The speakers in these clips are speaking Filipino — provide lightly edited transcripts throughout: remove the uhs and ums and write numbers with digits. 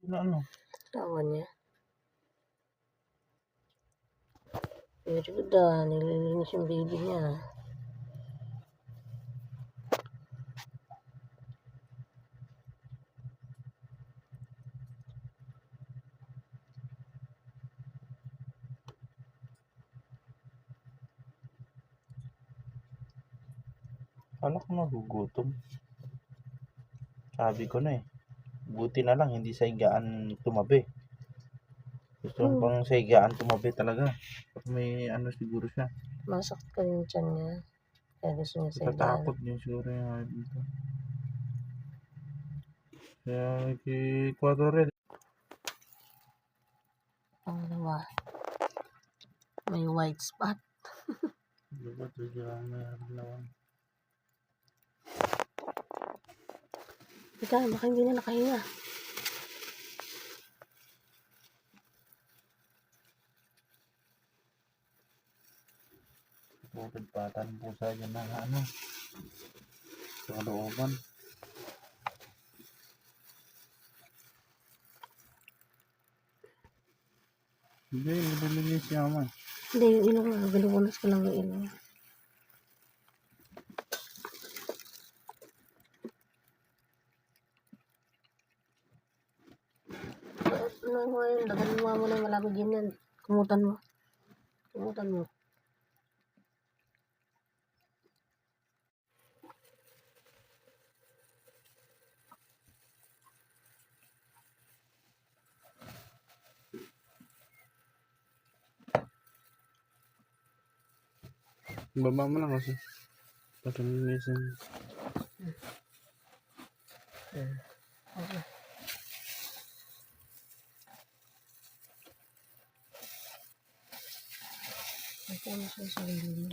Ano? Tawa niya. Very good nililinis yung baby niya. Kala ko nagugutom. Sabi ko na eh. Buti na lang hindi sa higaan tumabi. Gusto ko pang sa higaan tumabi talaga. May ano siguro siya. Masakit ka rin tiyan niya. Kaya gusto niya sa higaan. Natatakot din siguro yung dito. Kaya kikuha rin. Pangalawa. May white spot. Diba ito dyan may Ika, baka hindi na nakahinga. Bukid patan po sa dyan na ano. Sa kalooban. Hindi, nililinis siya man. Hindi, yung ilong nga. Binubunas ko lang yung ilong. Ano mo yun? Daganin mo na yung malapit yan. Kumutan mo. Kumutan mo. Baba mo lang kasi. Patalinisin. Okay. Ito mo siya sa sarili.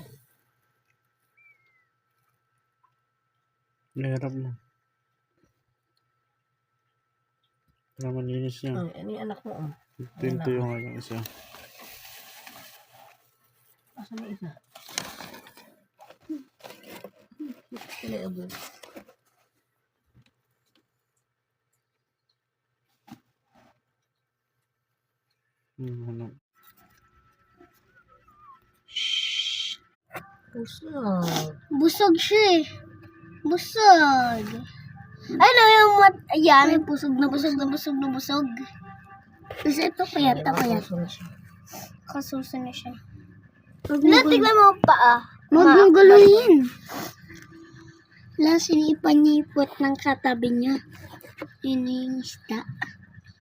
Nahirap mo. Para malinis niya. Ano yung anak mo? Ito yung anak isa. Asan na isa? Kaya Ano? busog. Busog siya eh. Busog. Ano yung ayan, may busog na busog na busog na busog. Kasi ito payat na payat. Kasuso na siya. Tignan mo pa ah. Maguguluhin. Wala sinipanyipot ng katabi niya. Yun yung isda.